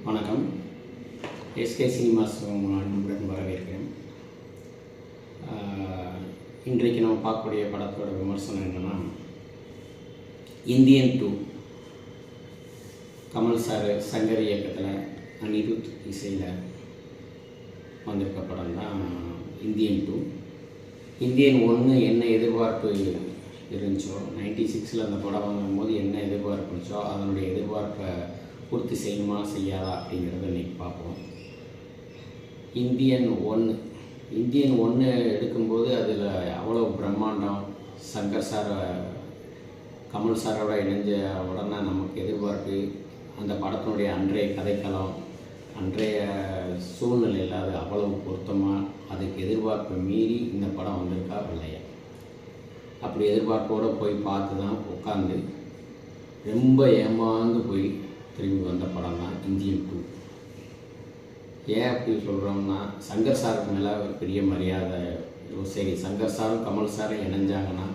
வணக்கம். SK cinemas அன்புடன் வரவேற்கிறேன். இன்றைக்கு நம்ம பார்க்கக்கூடிய படத்தோட விமர்சனம் என்னென்னா, இந்தியன் 2 கமல் சார் சங்கர் இயக்கத்தில் அனிருத் இசையில் வந்திருக்க படம் தான் இந்தியன் 2. இந்தியன் 1 என்ன எதிர்பார்ப்பு இருந்துச்சோ, 96 அந்த படம் வாங்கும்போது என்ன எதிர்பார்ப்பு இருந்துச்சோ அதனுடைய எதிர்பார்ப்பை பூர்த்தி செய்யுமா செய்யாதா அப்படிங்கிறத இன்றைக்கி பார்ப்போம். இந்தியன் 1 எடுக்கும்போது அதில் அவ்வளோ பிரம்மாண்டம், சங்கர் சார் கமல் சாரோட இணைஞ்ச உடனே நமக்கு எதிர்பார்ப்பு, அந்த படத்தினுடைய அன்றைய கதைக்களம், அன்றைய சூழ்நிலையில் அது அவ்வளவு பொருத்தமாக அதுக்கு எதிர்பார்ப்பை மீறி இந்த படம் வந்திருக்கா இல்லையா. அப்படி எதிர்பார்ப்போடு போய் பார்த்து தான் உட்காந்து ரொம்ப ஏமாந்து போய் திரும்பி வந்த படம் தான் இந்தியன் 2. ஏன் அப்படி சொல்கிறோம்னா, சங்கர் சாருக்கு மேலே ஒரு பெரிய மரியாதை. சரி, சங்கர் சாரும் கமல் சாரும் இணைஞ்சாங்கன்னா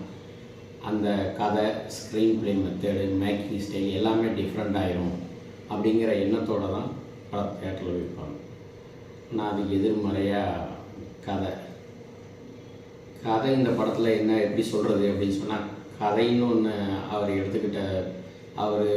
அந்த கதை, screen play method, making style எல்லாமே டிஃப்ரெண்ட் ஆயிரும் அப்படிங்கிற எண்ணத்தோடு தான் படம் தேட்டரில் வைப்பாங்க. நான் அதுக்கு எதிர்மறையாக கதை இந்த படத்தில் என்ன எப்படி சொல்கிறது அப்படின்னு சொன்னால், கதைன்னு ஒன்று அவர் எடுத்துக்கிட்ட, அவர்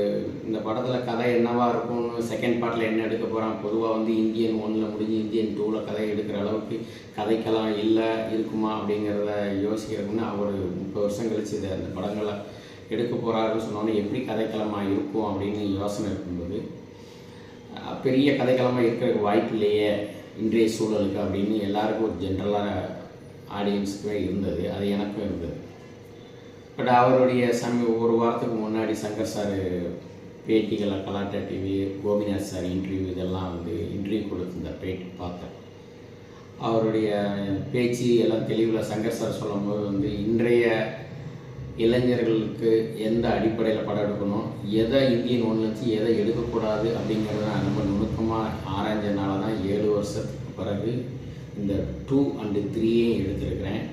இந்த படத்தில் கதை என்னவாக இருக்கும்னு செகண்ட் பார்ட்டில் என்ன எடுக்க போகிறான். பொதுவாக இந்தியன் 1 முடிஞ்சு இந்தியன் 2 கதை எடுக்கிற அளவுக்கு கதைக்கெல்லாம் இல்லை இருக்குமா அப்படிங்கிறத யோசிக்கிறதுக்குன்னு அவர் 30 வருஷம் கழிச்சு இதை அந்த படங்களை எடுக்க போகிறாருன்னு சொன்னோன்னே எப்படி கதைக்களமாக இருக்கும் அப்படின்னு யோசனை இருக்கும்போது, பெரிய கதைக்களமாக இருக்கிறதுக்கு வாய்ப்பு இல்லையே இன்றைய சூழலுக்கு அப்படின்னு எல்லாருக்கும் ஒரு ஜென்ரலான ஆடியன்ஸுக்குமே இருந்தது. அது எனக்கும் இருந்தது. பட் அவருடைய ஒரு வாரத்துக்கு முன்னாடி சங்கர் சார் பேட்டிகளை கலாட்டா டிவி, கோபிநாத் சார் இன்டர்வியூ இதெல்லாம் இன்டர்வியூ கொடுத்துருந்தார். பேட்டி பார்த்தேன். அவருடைய பேச்சு எல்லாம் தெளிவில் சங்கர் சார் சொல்லும்போது இன்றைய இளைஞர்களுக்கு எந்த அடிப்படையில் படம் எடுக்கணும், எதை இந்தியன் 1 வச்சு எதை எடுக்கக்கூடாது அப்படிங்கிறத நான் ரொம்ப நுணுக்கமாக ஆராய்ஞ்சனால தான் 7 வருஷத்துக்கு பிறகு இந்த 2 and 3 எடுத்திருக்கிறேன்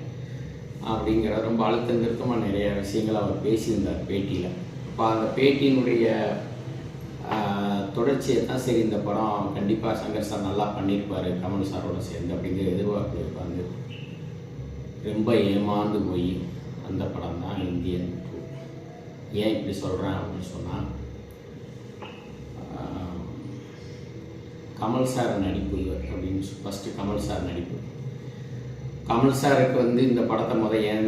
அப்படிங்கிற ரொம்ப அழுத்தம் திருத்தமாக நிறைய விஷயங்கள் அவர் பேசியிருந்தார் பேட்டியில். இப்போ அந்த பேட்டியினுடைய தொடர்ச்சியை தான் சரி இந்த படம் கண்டிப்பாக சங்கர் சார் நல்லா பண்ணியிருப்பார் கமல் சாரோட சேர்ந்து அப்படிங்கிற எதிர்பார்ப்பு இருப்பாங்க. ரொம்ப ஏமாந்து போய் அந்த படம் தான் இந்தியன் 2. ஏன் இப்படி சொல்கிறேன் அப்படின்னு சொன்னால், கமல் சார் நடிப்பு அப்படின்னு ஃபஸ்ட்டு கமல் சார் நடிப்பு. கமல் சாருக்கு இந்த படத்தை ஏன்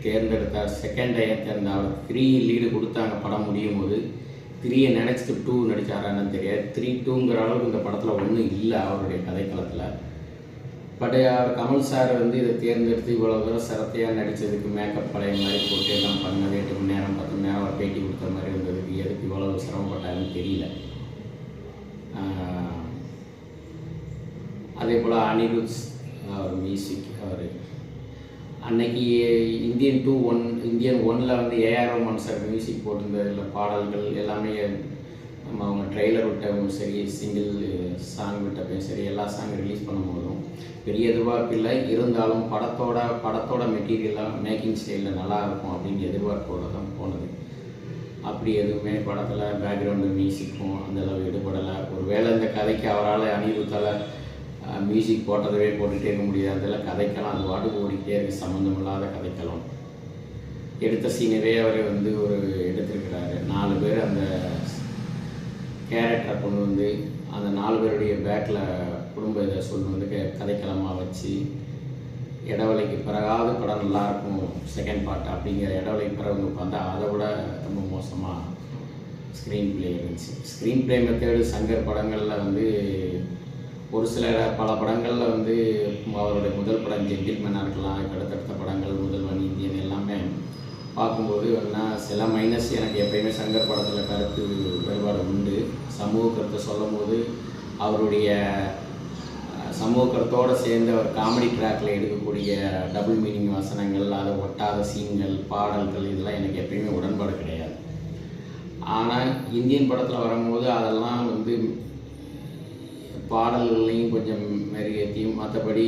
தேர்ந்தெடுத்தார், செகண்டை ஏன் தேர்ந்தார், 3 லீடு கொடுத்தாங்க படம் முடியும் போது. 3 நினச்சிட்டு 2 நடித்தாரான்னு தெரியாது. 3-2ங்கிற அளவுக்கு இந்த படத்தில் ஒன்றும் இல்லை அவருடைய கதைக்களத்தில். பட் அவர் கமல் சார் இதை தேர்ந்தெடுத்து இவ்வளோ தூரம் சிரத்தையாக நடித்ததுக்கு, மேக்கப் பழைய மாதிரி போட்டு எல்லாம் பண்ணது, 8 மணி நேரம் 10 மணி நேரம் அவர் பேட்டி கொடுத்த மாதிரி இருந்ததுக்கு எதுக்கு இவ்வளோ சிரமப்பட்டாருன்னு தெரியல. அதே போல் அனிருத் அவர் மியூசிக், அவர் அன்னைக்கு Indian 1 A R Rahman sir music போட்டிருந்ததில் பாடல்கள் எல்லாமே அவங்க ட்ரெய்லர் விட்டவும் சரி, சிங்கிள் சாங் விட்டப்பையும் சரி, எல்லா சாங் ரிலீஸ் பண்ணும்போதும் பெரிய எதிர்பார்ப்பு இல்லை. இருந்தாலும் படத்தோட மெட்டீரியலாக மேக்கிங் ஸ்டைலில் நல்லாயிருக்கும் அப்படின்னு எதிர்பார்ப்போடு தான் போனது. அப்படி எதுவுமே படத்தில் பேக்ரவுண்டு மியூசிக்கும் அந்தளவு ஈடுபடலை. ஒரு வேளை இந்த கதைக்கு அவரால் அனிருத்தால் மியூசிக் போட்டதவே போட்டுகிட்டே இருக்க முடியாது. அதில் கதைக்கலாம் அது வாட்டுக்கு ஓடிக்கிட்டே இருக்குது, சம்மந்தமில்லாத கதைக்கலாம். எடுத்த சீனவே அவர் ஒரு எடுத்திருக்கிறாரு. 4 பேர் அந்த கேரக்டரை கொண்டு அந்த 4 பேருடைய பேக்கில் குடும்ப இதை கதைக்களமாக வச்சு, இடைவெளிக்கு பிறகாவது படம் நல்லாயிருக்கும் செகண்ட் பார்ட் அப்படிங்கிற இடைவெளிக்கு பிறகு பார்த்தா அதை விட ரொம்ப மோசமாக ஸ்க்ரீன் ப்ளே இருந்துச்சு. ஸ்க்ரீன் ப்ளே மெத்தேடு சங்கர் படங்களில் ஒரு சில பல படங்களில் அவருடைய முதல் படம் ஜென்டில்மேனாக இருக்கலாம், அடுத்தடுத்த படங்கள் முதல்வன், இந்தியன் எல்லாமே பார்க்கும்போது சில மைனஸ் எனக்கு எப்பயுமே சங்கர் படத்தில் கருத்து வேறுபாடு உண்டு. சமூக கருத்தை சொல்லும் போது அவருடைய சமூக கருத்தோடு சேர்ந்து அவர் காமெடி ட்ராக்கில் எடுக்கக்கூடிய டபுள் மீனிங் வசனங்கள், அதை ஒட்டாத சீன்கள், பாடல்கள் இதெல்லாம் எனக்கு எப்பயுமே உடன்பாடு கிடையாது. ஆனால் இந்தியன் படத்தில் வரும்போது அதெல்லாம் பாடல்களையும் கொஞ்சம் மெருகேற்றியும், மற்றபடி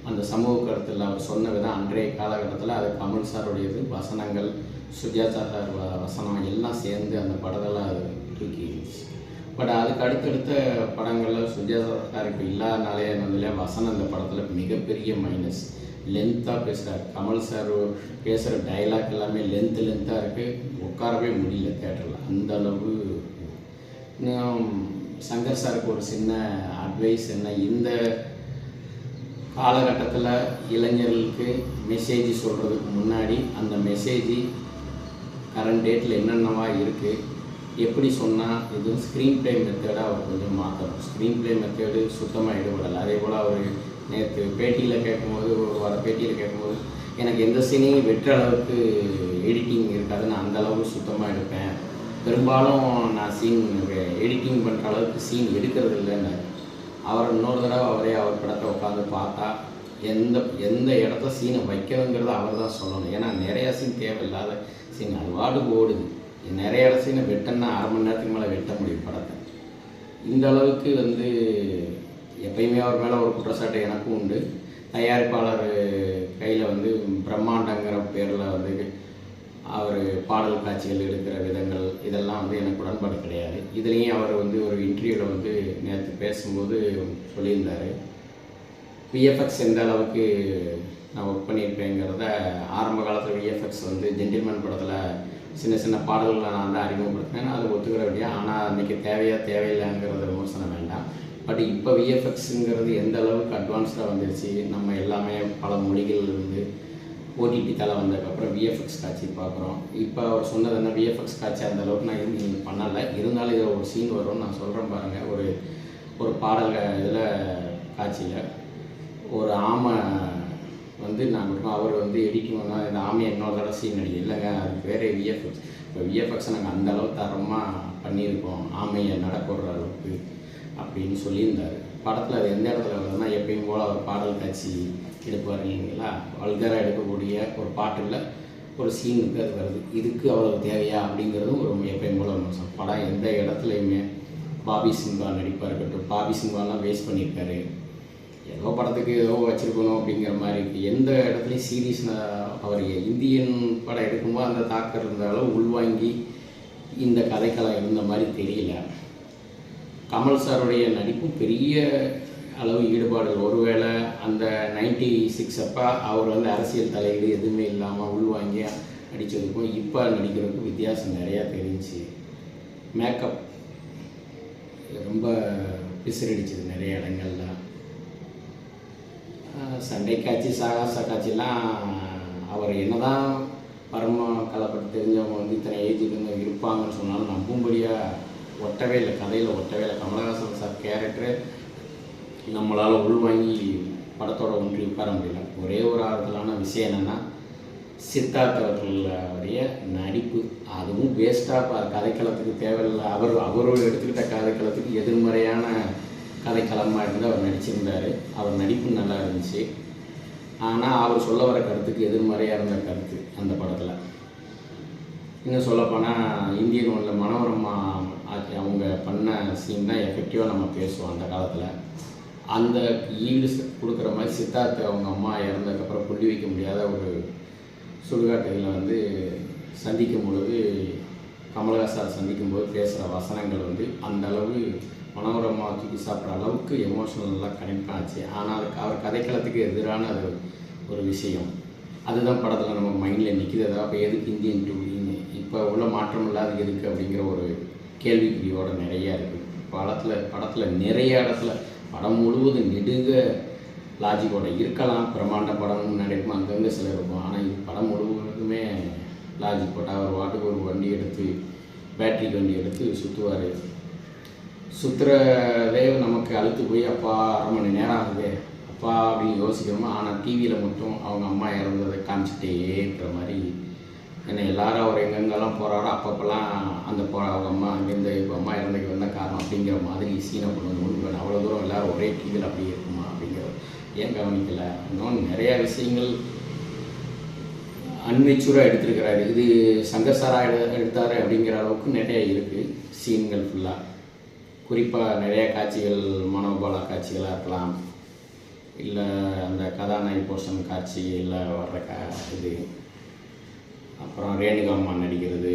அந்த சமூக கருத்தில் அவர் சொன்ன விதம் அன்றைய காலகட்டத்தில் அது கமல் சாருடையது. வசனங்கள், சுஜாதா சார் வசனம் எல்லாம் சேர்ந்து அந்த படத்தில் அது தூக்கி பட் அதுக்கு அடுத்தடுத்த படங்களில் சுஜாதா சார் இப்போ இல்லாதனாலே என்னதுல வசனம் இந்த படத்தில் மிகப்பெரிய மைனஸ். லென்த்தாக பேசுகிறார். கமல் சார் பேசுகிற டைலாக் எல்லாமே லென்த்தாக இருக்குது. உட்காரவே முடியல தேட்டரில், அந்த அளவு. இன்னும் சங்கர் சாருக்கு ஒரு சின்ன அட்வைஸ் என்ன, இந்த காலகட்டத்தில் இளைஞர்களுக்கு மெசேஜ் சொல்கிறதுக்கு முன்னாடி அந்த மெசேஜ் கரண்ட் டேட்டில் என்னென்னவா இருக்குது, எப்படி சொன்னால் இது ஸ்க்ரீன் ப்ளே மெத்தடை அவர் கொஞ்சம் மாற்றணும். ஸ்க்ரீன் ப்ளே மெத்தடு சுத்தமாக ஈடுபடலை. அதே போல் அவர் நேற்று பேட்டியில் கேட்கும்போது, ஒரு வார பேட்டியில் கேட்கும்போது, எனக்கு எந்த சீனையும் வெற்ற அளவுக்கு எடிட்டிங் இருக்காது, நான் அந்தளவுக்கு சுத்தமாக எடுப்பேன், பெரும்பாலும் நான் சீன் எடிட்டிங் பண்ணுற அளவுக்கு சீன் எடுக்கிறது இல்லைன்னு. அவர் இன்னொரு தடவை அவர் படத்தை உட்காந்து பார்த்தா எந்த இடத்த சீனை வைக்கணுங்கிறத அவர் தான் சொல்லணும். ஏன்னா நிறையா சீன் தேவையில்லாத சீன் அது வாட்டுக்கு ஓடுது. நிறைய இட சீனை வெட்டன்னா 1/2 மணி நேரத்துக்கு மேலே வெட்ட முடியும் படத்தை. இந்த அளவுக்கு எப்பயுமே அவர் மேலே ஒரு குற்றச்சாட்டு எனக்கும் உண்டு. தயாரிப்பாளர் கையில் பிரம்மாண்டங்கிற பேரில் அவர் பாடல் காட்சிகள் எடுக்கிற விதங்கள் இதெல்லாம் எனக்கு உடன்பாடு கிடையாது. இதுலேயும் அவர் ஒரு இன்டர்வியூவில் நேற்று பேசும்போது சொல்லியிருந்தார், விஎஃப்எக்ஸ் எந்த அளவுக்கு நான் ஒர்க் பண்ணியிருப்பேங்கிறத. ஆரம்ப காலத்தில் விஎஃப்எக்ஸ் ஜென்டில்மேன் படத்தில் சின்ன சின்ன பாடல்களை நான் தான் அறிமுகப்படுத்தினேன், அது ஒத்துக்கிற வேண்டியா. ஆனால் அன்றைக்கி தேவையில்லைங்கிறது விமர்சனம் வேண்டாம். பட் இப்போ விஎஃப்எக்ஸுங்கிறது எந்த அளவுக்கு அட்வான்ஸ்டாக வந்துருச்சு. நம்ம எல்லாமே பல மொழிகள் ஓடிடி தலை வந்ததுக்கப்புறம் விஎஃப்எக்ஸ் காட்சி பார்க்குறோம். இப்போ அவர் சொன்னது என்ன, விஎஃப்எக்ஸ் காட்சி அந்த அளவுக்கு நான் பண்ணலை, இருந்தாலும் இதில் ஒரு சீன் வரும்னு நான் சொல்கிறேன் பாருங்கள். ஒரு பாடல் இதில் காட்சியில் ஒரு ஆமை நான் கொடுப்போம். அவர் எடிட்டிங் வந்தால் இந்த ஆமையை இன்னொரு தடவை சீன் அடிக்கும் இல்லைங்க, அதுக்கு வேறு விஎஃப்எக்ஸ். இப்போ விஎஃப்எக்ஸை நாங்கள் அந்தளவு தரமாக பண்ணியிருக்கோம், ஆமையை நடப்படுற அளவுக்கு அப்படின்னு சொல்லியிருந்தார். படத்தில் அது எந்த இடத்துல வருதுன்னா, எப்பயும் போல் அவர் பாடல் காட்சி எடுப்பார் இல்லைங்களா, வல்கராக எடுக்கக்கூடிய ஒரு பாட்டில் ஒரு சீனுக்கு அது வருது. இதுக்கு அவ்வளோ தேவையா அப்படிங்கிறதும் ஒரு எப்பயும் போல் ஒரு படம் எந்த இடத்துலையுமே பாபி சிம்ஹா நடிப்பாக இருக்கட்டும், பாபி சிம்ஹாலாம் வேஸ்ட் பண்ணியிருக்காரு. ஏதோ படத்துக்கு ஏதோ வச்சுருக்கணும் அப்படிங்கிற மாதிரி இருக்குது. எந்த இடத்துலையும் சீரியஸ் அவர் இந்தியன் படம் எடுக்கும்போது அந்த தாக்கம் இருந்த அளவு உள்வாங்கி இந்த கதைக்களம் இருந்த மாதிரி தெரியல. கமல் சாருடைய நடிப்பும் பெரிய அளவு ஈடுபாடு. ஒருவேளை அந்த 96 அப்போ அவர் அரசியல் தலையீடு எதுவுமே இல்லாமல் உள்வாங்கி நடித்ததுக்கும் இப்போ நடிக்கிறதுக்கும் வித்தியாசம் நிறையா தெரிஞ்சு. மேக்கப் ரொம்ப பிசிறடிச்சது நிறைய இடங்கள்ல. சண்டை காட்சி சாகாச காட்சிலாம் அவர் என்னதான் பரம கலைப்பட்டு தெரிஞ்சவங்க இத்தனை ஏஜுக்கு இருப்பாங்கன்னு சொன்னாலும் நம்பும்படியாக ஒட்டவே இல்லை, கதையில் ஒட்டவே இல்லை. கமலஹாசன் சார் கேரக்டரு நம்மளால் உள்வாங்கி படத்தோட ஒன்றி உட்கார முடியல. ஒரே ஒரு ஆறுதலான விஷயம் என்னென்னா, சித்தார்த் அவர்களுடைய நடிப்பு அதுவும் வேஸ்ட்டாக கதைக்களத்துக்கு தேவையில்லை. அவர் எடுத்துக்கிட்ட கதைக்களத்துக்கு எதிர்மறையான கதைக்களமாக இருந்து அவர் நடிச்சிருந்தார். அவர் நடிப்பு நல்லா இருந்துச்சு. ஆனால் அவர் சொல்ல வர கருத்துக்கு எதிர்மறையாக இருந்த கருத்து அந்த படத்தில். இன்னும் சொல்லப்போனால் இந்தியன் ஒன்றில் மனோரமா அவங்க பண்ண சீன் தான் எஃபெக்டிவாக நம்ம பேசுவோம் அந்த காலத்தில். அந்த ஈடு கொடுக்குற மாதிரி சித்தார்த்து அவங்க அம்மா இறந்ததுக்கப்புறம் புள்ளி வைக்க முடியாத ஒரு சுடுகாட்டுகளை சந்திக்கும் பொழுது, கமலஹாசன் சந்திக்கும்போது பேசுகிற வசனங்கள் அந்த அளவு மனோரமா தூக்கி சாப்பிட்ற அளவுக்கு எமோஷனலாக கனெக்ட் ஆச்சு. ஆனால் அதுக்கு அவர் கதைக்களத்துக்கு எதிரான அது ஒரு விஷயம். அதுதான் படத்தில் நம்ம மைண்டில் நிற்கிது. அப்போ எதுக்கு இந்தியன் டூன்னு இப்போ உள்ள மாற்றம் இல்லாத எதுக்கு அப்படிங்கிற ஒரு கேள்விக்குறியோடு நிறையா இருக்குது. படத்தில் நிறைய இடத்துல படம் முழுவதும் நெடுக லாஜிக்கோட இருக்கலாம். பிரம்மாண்ட படம் நடக்கும், அங்கங்கே சில இருக்கும். ஆனால் இது படம் முழுவதுமே லாஜிக் போட்டால் அவர் வாட்டுக்கு ஒரு வண்டி எடுத்து பேட்ரிக் வண்டி எடுத்து சுற்றுவார். சுற்றுறதே நமக்கு அழுத்து போய் அப்பா 1/2 மணி நேரம் ஆகுது அப்பா அப்படின்னு யோசிக்கிறோமா. ஆனால் டிவியில் மட்டும் அவங்க அம்மா இறந்ததை காமிச்சிட்டே இருக்கிற மாதிரி. ஏன்னா எல்லாரும் அவர் எங்கெங்கெல்லாம் போகிறாரோ அப்பப்போல்லாம் அந்த அவங்க அம்மா அங்கேருந்து இப்போ அம்மா இறந்ததுக்கு வந்த காரணம் அப்படிங்கிற மாதிரி சீனை கொண்டு அவ்வளோ தூரம் எல்லோரும் ஒரே டிவியில் அப்படியே இருக்குமா அப்படிங்கிற ஏன் கவனிக்கலை. இன்னொன்று நிறையா விஷயங்கள் அன்மெச்சூராக எடுத்துருக்கிறாரு. இது சங்கர் சாராக எடுத்தார் அப்படிங்கிற அளவுக்கு நிறையா இருக்குது சீன்கள் ஃபுல்லாக. குறிப்பாக நிறைய காட்சிகள் மனோபால காட்சிகளாக இருக்கலாம், இல்லை அந்த கதாநாயகி போர்ஷன் காட்சி இல்லை வர்ற இது, அப்புறம் ரேணுகா அம்மா நடிக்கிறது,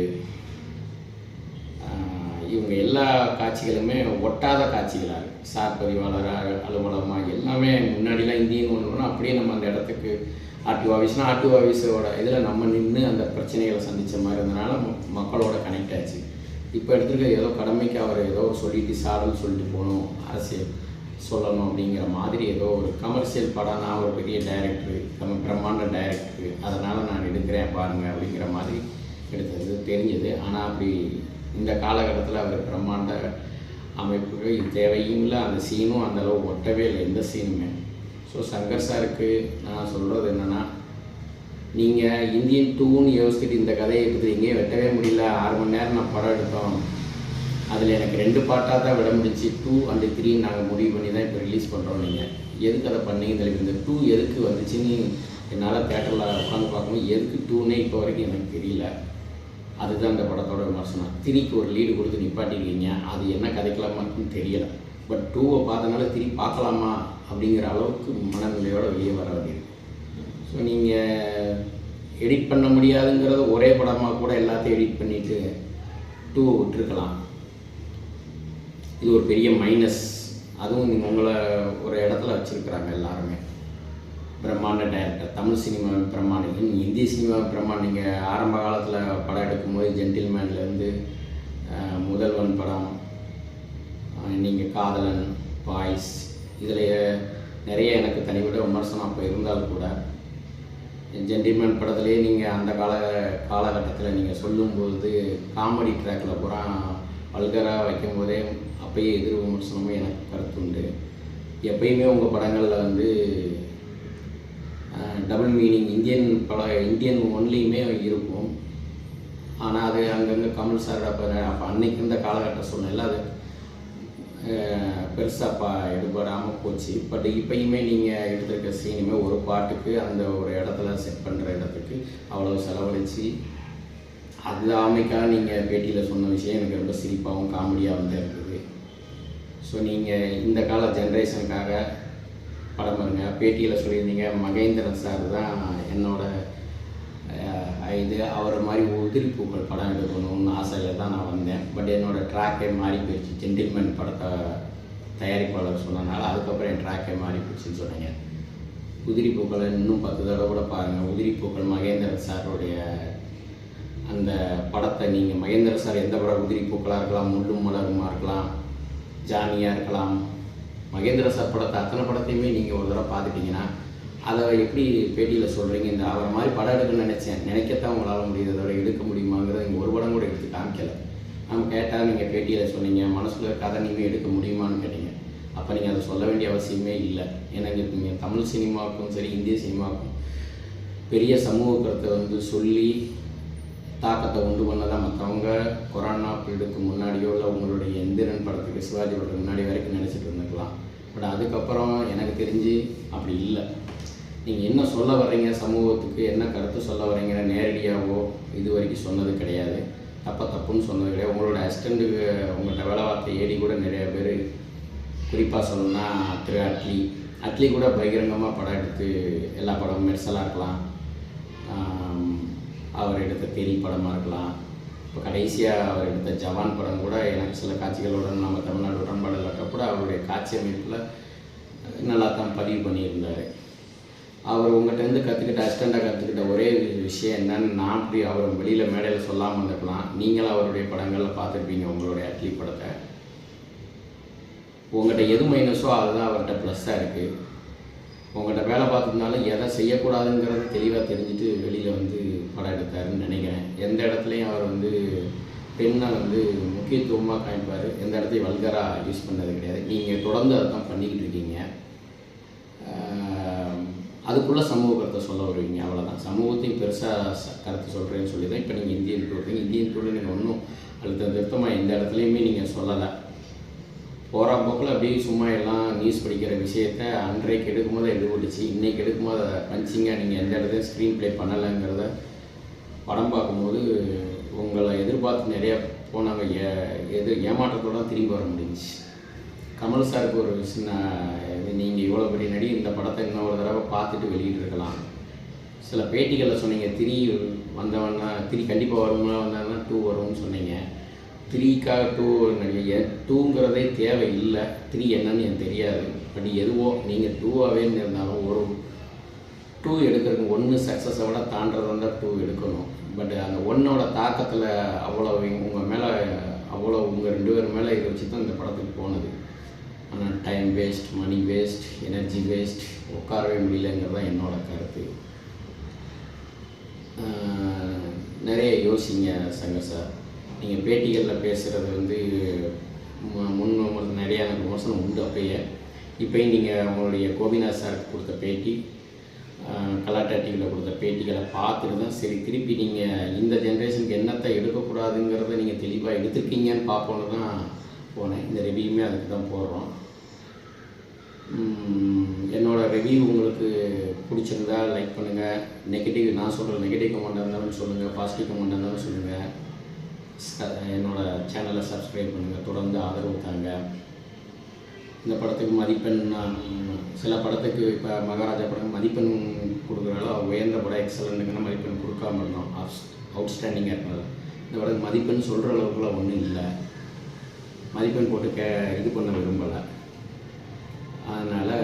இவங்க எல்லா காட்சிகளுமே ஒட்டாத காட்சிகளாக இருக்குது. சார் பதிவாளர் அலுவலகமாக எல்லாமே முன்னாடிலாம் இந்தியன் ஒன்று அப்படியே நம்ம அந்த இடத்துக்கு ஆர்டிஓ ஆஃபீஸ்னால் ஆர்டிஓ ஆஃபீஸோட இதில் நம்ம நின்று அந்த பிரச்சனைகளை சந்தித்த மாதிரி இருந்தனால மக்களோட கனெக்ட் ஆச்சு. இப்போ எடுத்துருக்க ஏதோ கடமைக்கு அவர் ஏதோ சொல்லிட்டு சாடல் சொல்லிட்டு போகணும், அரசியல் சொல்லணும் அப்படிங்கிற மாதிரி ஏதோ ஒரு கமர்ஷியல் படம், நான் ஒரு பெரிய டைரக்டரு, நம்ம பிரம்மாண்ட டைரக்டரு, அதனால் நான் எடுக்கிறேன் பாருங்கள் அப்படிங்கிற மாதிரி எடுத்தது தெரிஞ்சது. ஆனால் அப்படி இந்த காலகட்டத்தில் அவர் பிரம்மாண்ட அமைப்புக்கு தேவையும் இல்லை, அந்த சீனும் அந்தளவு ஒட்டவே இல்லை எந்த சீனுமே. ஸோ சங்கர் சாருக்கு நான் சொல்கிறது என்னென்னா, நீங்கள் இந்தியன் 2ன்னு யோசிச்சுட்டு இந்த கதையை எடுத்துறீங்க, வெட்டவே முடியல. 6 மணி நேரம் நான் படம் எடுத்தோம், அதில் எனக்கு 2 பார்ட்டாக தான் விட முடிஞ்சு 2 and 3 நாங்கள் முடிவு பண்ணி தான் இப்போ ரிலீஸ் பண்ணுறோம். நீங்கள் எதுக்கு அதை பண்ணீங்க தெரியும், இந்த 2 எதுக்கு வந்துச்சுன்னு என்னால் தேட்டரில் உட்காந்து பார்க்கும்போது எதுக்கு 2ன்னே இப்போ வரைக்கும் எனக்கு தெரியல. அதுதான் இந்த படத்தோட விமர்சனம். 3க்கு ஒரு லீடு கொடுத்து நிப்பாட்டிருக்கீங்க, அது என்ன கதைக்கலாமா இருக்குன்னு தெரியலை. பட் 2வை பார்த்தனால 3 பார்க்கலாமா அப்படிங்கிற அளவுக்கு மனநிலையோடு வெளியே வர வேண்டியது. ஸோ நீங்கள் எடிட் பண்ண முடியாதுங்கிறது ஒரே படமாக கூட எல்லாத்தையும் எடிட் பண்ணிவிட்டு 2வை விட்டுருக்கலாம். இது ஒரு பெரிய மைனஸ். அதுவும் நீங்கள் உங்களை ஒரு இடத்துல வச்சுருக்குறாங்க எல்லாருமே. பிரம்மாண்ட டைரக்டர், தமிழ் சினிமா பிரம்மாண்டம், இந்திய சினிமா பிரம்மாண்டம். நீங்கள் ஆரம்ப காலத்தில் படம் எடுக்கும்போது ஜென்டில்மேன்லேருந்து முதல்வன் படம், நீங்கள் காதலன், பாய்ஸ், இதில் நிறைய எனக்கு தனிவிட விமர்சனம் அப்போ இருந்தாலும் கூட ஜென்டில்மேன் படத்துலேயே நீங்கள் அந்த காலகட்டத்தில் நீங்கள் சொல்லும்போது காமெடி ட்ராக்கில் பூரா வல்கராக வைக்கும்போதே அப்போயே எதிர் விமர்சனமும் எனக்கு கருத்துண்டு. எப்பயுமே உங்கள் படங்களில் வந்து டபுள் மீனிங் இந்தியன் ஒன்லியுமே இருக்கும். ஆனால் அது அங்கங்கே கமல் சார் அப்போ அன்னைக்கு இந்த காலகட்ட சூழ்நிலை அது பெருசாக எடுபடாமல் போச்சு. பட் இப்போயுமே நீங்கள் எடுத்துருக்க சீனுமே ஒரு பாட்டுக்கு அந்த ஒரு இடத்துல செட் பண்ணுற இடத்துக்கு அவ்வளோ செலவழித்து அது அமைக்காக நீங்கள் பேட்டியில் சொன்ன விஷயம் எனக்கு ரொம்ப சிரிப்பாகவும் காமெடியாக வந்து இருக்குது. ஸோ நீங்கள் இந்த கால ஜென்ரேஷனுக்காக படம் பாருங்க. பேட்டியில் சொல்லியிருந்தீங்க மகேந்திரன் சார் தான் என்னோட இது அவர் மாதிரி உதிரிப்பூக்கள் படம் எடுக்கணும்னு ஆசையில் தான் நான் வந்தேன். பட் என்னோடய ட்ராக்கே மாறி போயிடுச்சு. ஜென்டில்மேன் படத்தை தயாரிப்பாளர் சொன்னனால அதுக்கப்புறம் என் ட்ராக்கே மாறி போயிடுச்சுன்னு சொன்னீங்க. உதிரிப்பூக்களை இன்னும் 10 தடவை கூட பாருங்கள். உதிரிப்பூக்கள் மகேந்திரன் சாருடைய அந்த படத்தை நீங்கள் மகேந்திரன் சார் எந்த படம், உதிரிப்பூக்களாக இருக்கலாம், முள்ளும் மலருமா இருக்கலாம், ஜானியாக இருக்கலாம், மகேந்திர சார் படத்தை அத்தனை படத்தையுமே நீங்கள் ஒரு தடவை பார்த்துட்டிங்கன்னா அதை எப்படி பேட்டியில் சொல்கிறீங்க. இந்த அவரை மாதிரி படம் எடுக்கணும்னு நினைக்கத்தான் உங்களால் முடியுது, அதோட எடுக்க முடியுமாங்கிறத நீங்கள் ஒரு படம் கூட எடுத்து காமிக்கலை. நம்ம கேட்டால் நீங்கள் பேட்டியில் சொன்னீங்க மனசுல கதை நீங்கள் எடுக்க முடியுமான்னு கேட்டீங்க. அப்போ நீங்கள் அதை சொல்ல வேண்டிய அவசியமே இல்லை. ஏன்னா நீங்கள் தமிழ் சினிமாவுக்கும் சரி இந்திய சினிமாவுக்கும் பெரிய சமூக கருத்தை வந்து சொல்லி தாக்கத்தை உண்டு பண்ணதான் மற்றவங்க கொரோனா பீரியடுக்கு முன்னாடியோ இல்லை உங்களுடைய எந்திரன் படத்துக்கு சிவாஜி படத்துக்கு முன்னாடி வரைக்கும் நினச்சிட்டு இருந்துக்கலாம். பட் அதுக்கப்புறம் எனக்கு தெரிஞ்சு அப்படி இல்லை. நீங்கள் என்ன சொல்ல வர்றீங்க, சமூகத்துக்கு என்ன கருத்து சொல்ல வர்றீங்க நேரடியாகவோ இது வரைக்கும் சொன்னது கிடையாது. தப்புன்னு சொன்னது கிடையாது. உங்களோட அசிஸ்டண்ட்டுக்கு உங்கள்கிட்ட வேலை வார்த்தை ஏடி கூட நிறைய பேர், குறிப்பாக சொல்லணும்னா திரு அட்லி கூட பகிரங்கமாக படம் எடுத்து எல்லா படமும் மெர்சலாக இருக்கலாம், அவர் எடுத்த தெரி படமாக இருக்கலாம், இப்போ கடைசியாக அவர் எடுத்த ஜவான் படம் கூட எனக்கு சில காட்சிகளுடன் நம்ம தமிழ்நாடு உடன்பாடுகள கூட அவருடைய காட்சி அமைப்பில் நல்லா தான் பதிவு பண்ணியிருந்தார். அவர் உங்கள்கிட்டருந்து அசிஸ்டண்ட்டாக கற்றுக்கிட்ட ஒரே விஷயம் என்னன்னு, நான் அப்படி அவர் வெளியில் மேடையில் சொல்லாமல் இருந்திருக்கலாம். நீங்களும் அவருடைய படங்களில் பார்த்துருப்பீங்க உங்களுடைய அட்லி படத்தை. உங்கள்கிட்ட எது மைனஸோ அதுதான் அவர்கிட்ட ப்ளஸ்ஸாக இருக்குது. உங்கள்கிட்ட வேலை பார்த்ததுனால எதை செய்யக்கூடாதுங்கிறது தெளிவாக தெரிஞ்சுட்டு வெளியில் வந்து படம் எடுத்தாருன்னு நினைக்கிறேன். எந்த இடத்துலையும் அவர் வந்து பெண்ணை வந்து முக்கியத்துவமாக காமிப்பார், எந்த இடத்தையும் வல்கராக யூஸ் பண்ணது கிடையாது. நீங்கள் தொடர்ந்து அதை தான் பண்ணிக்கிட்டு இருக்கீங்க. அதுக்குள்ளே சமூக கருத்தை சொல்ல வருவீங்க, அவ்வளோதான். சமூகத்தையும் பெருசாக கருத்து சொல்கிறேன்னு சொல்லி தான் இப்போ நீங்கள் இந்தியன் டூரில் நீங்கள் ஒன்றும் திருத்தமாக எந்த இடத்துலையுமே நீங்கள் சொல்லலை. போகிற போக்கில் அப்படியே சும்மா எல்லாம் நியூஸ் படிக்கிற விஷயத்த அன்றைக்கு எடுக்கும்போது எடுபட்டுச்சு, இன்றைக்கி எடுக்கும்போது அதை பஞ்சிங்காக நீங்கள் எந்த இடத்தையும் ஸ்க்ரீன் ப்ளே பண்ணலைங்கிறத படம் பார்க்கும்போது உங்களை எதிர்பார்த்து நிறையா போனாங்க. ஏமாற்றத்தோடு திரும்பி வர முடிஞ்சிச்சு. கமல் சாருக்கு ஒரு சின்ன நீங்கள் இவ்வளோ பெரிய நடி, இந்த படத்தை இன்னொரு தடவை பார்த்துட்டு வெளியிட்டிருக்கலாம். சில பேட்டிகளில் சொன்னீங்க திரி வந்தவன்னா, திரி கண்டிப்பாக வரும்னா வந்தாங்கன்னா 2 வரும்னு சொன்னீங்க. 3க்காக 2 2ங்கிறதே தேவை இல்லை. 3 என்னன்னு எனக்கு தெரியாது. பட் எதுவோ நீங்கள் 2ஆகவே இருந்தாலும் ஒரு 2 எடுக்கிறதுக்கு 1 சக்ஸஸை விட தாண்டதாக இருந்தால் 2 எடுக்கணும். பட் அந்த 1ஓட தாக்கத்தில் அவ்வளோ உங்கள் மேலே அவ்வளோ உங்கள் 2 பேர் மேலே இதை வச்சு தான் இந்த படத்துக்கு போனது. ஆனால் time waste, money waste, energy waste, உட்காரவே முடியலங்கிறது தான் என்னோட கருத்து. நிறைய யோசிங்க சங்கர் சார். நீங்கள் பேட்டிகளில் பேசுகிறது வந்து நிறைய எனக்கு விமர்சனம் உண்டு அப்பயே. இப்போயும் நீங்கள் உங்களுடைய கோபிநாத் சாருக்கு கொடுத்த பேட்டி, கலாட்டா டிவியில் கொடுத்த பேட்டிகளை பார்த்துட்டு தான் சரி திருப்பி நீங்கள் இந்த ஜென்ரேஷனுக்கு என்னத்தை எடுக்கக்கூடாதுங்கிறத நீங்கள் தெளிவாக எடுத்துருக்கீங்கன்னு பார்ப்போன்னு தான் போனேன். இந்த ரிவ்யூமே அதுக்கு தான் போடுறோம். என்னோடய ரிவ்யூ உங்களுக்கு பிடிச்சிருந்தா லைக் பண்ணுங்கள். நெகட்டிவ் நான் சொல்கிற நெகட்டிவ் கமெண்ட் இருந்தாலும் சொல்லுங்கள், பாசிட்டிவ் கமெண்ட் இருந்தாலும் சொல்லுங்கள். என்னோடய சேனலை சப்ஸ்கிரைப் பண்ணுங்கள், தொடர்ந்து ஆதரவு தாங்க. இந்த படத்துக்கு மதிப்பெண் சில படத்துக்கு இப்போ மகாராஜா படம் மதிப்பெண் கொடுக்குறாலோ உயர்ந்த படம் எக்ஸலண்ட்டுங்கன்னா மதிப்பெண் கொடுக்காம இருந்தோம், அவுட்ஸ்டாண்டிங்காக இருக்கிறது. இந்த படத்துக்கு மதிப்பெண் சொல்கிற அளவுக்குலாம் ஒன்றும் இல்லை. மதிப்பெண் போட்டு இது பண்ண விரும்பலை. அதனால்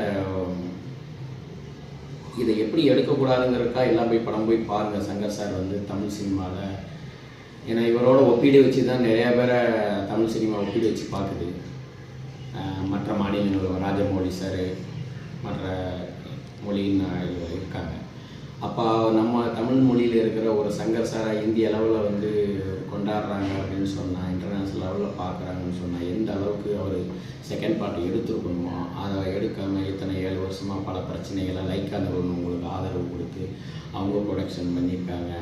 இதை எப்படி எடுக்கக்கூடாதுங்கிறதுக்கா எல்லாம் போய் படம் போய் பாருங்கள். சங்கர் சார் வந்து தமிழ் சினிமாவில், ஏன்னா இவரோட ஒப்பீடு வச்சு தான் நிறையா பேரை தமிழ் சினிமா ஒப்பீடு வச்சு பார்க்குது. மற்ற மாநிலங்கள் ராஜமௌழி சார் மற்ற மொழின்னு இருக்காங்க. அப்போ நம்ம தமிழ் மொழியில் இருக்கிற ஒரு சங்கர் சாரை இந்திய அளவில் வந்து கொண்டாடுறாங்க அப்படின்னு சொன்னால், இன்டர்நேஷ்னல் லெவலில் பார்க்குறாங்கன்னு சொன்னால் எந்த அளவுக்கு அவர் செகண்ட் பார்ட் எடுத்துருக்கணுமோ அதை எடுக்காமல் இத்தனை 7 வருஷமாக பல பிரச்சனைகளை லைக்கா உங்களுக்கு ஆதரவு கொடுத்து அவங்க ப்ரொடக்ஷன் பண்ணியிருக்காங்க.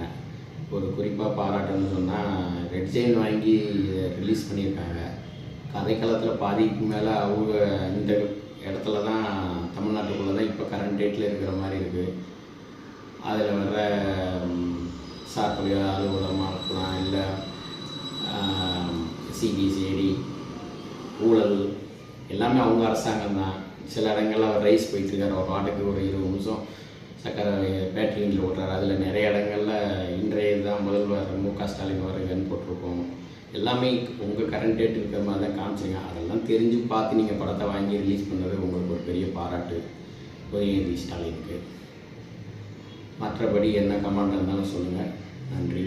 ஒரு குறிப்பாக பாராட்டுன்னு சொன்னால் ரெட் ஜெயின் வாங்கி ரிலீஸ் பண்ணியிருக்காங்க. கதைக்களத்தில் பாதிக்கு மேலே அவங்க இந்த இடத்துல தான் தமிழ்நாட்டுக்குள்ளே தான் இப்போ கரண்ட் டேட்டில் இருக்கிற மாதிரி இருக்குது. அதில் வர்ற சார்புலியா அலுவலகமாக இருக்கலாம், இல்லை சிபிசிஐடி ஊழல் எல்லாமே அவங்க அரசாங்கம் தான். சில இடங்கள்ல அவர் ரைஸ் போயிட்டுருக்காரு, ஒரு வாட்டுக்கு ஒரு 20 நிமிஷம் சக்கரை பேட்டரியில் ஓட்டுறாரு. அதில் நிறைய இடங்களில் இன்றைய தான் முதல்வர் மு.க. ஸ்டாலின் வருகன்னு போட்டிருக்கோம். எல்லாமே உங்கள் கரண்ட் டேட் இருக்கிற மாதிரி தான் காமிச்சிங்க. அதெல்லாம் தெரிஞ்சு பார்த்து நீங்கள் படத்தை வாங்கி ரிலீஸ் பண்ணது உங்களுக்கு ஒரு பெரிய பாராட்டு உதயநிதி ஸ்டாலினுக்கு. மற்றபடி என்ன கமெண்ட் இருந்தாலும் சொல்லுங்கள். நன்றி.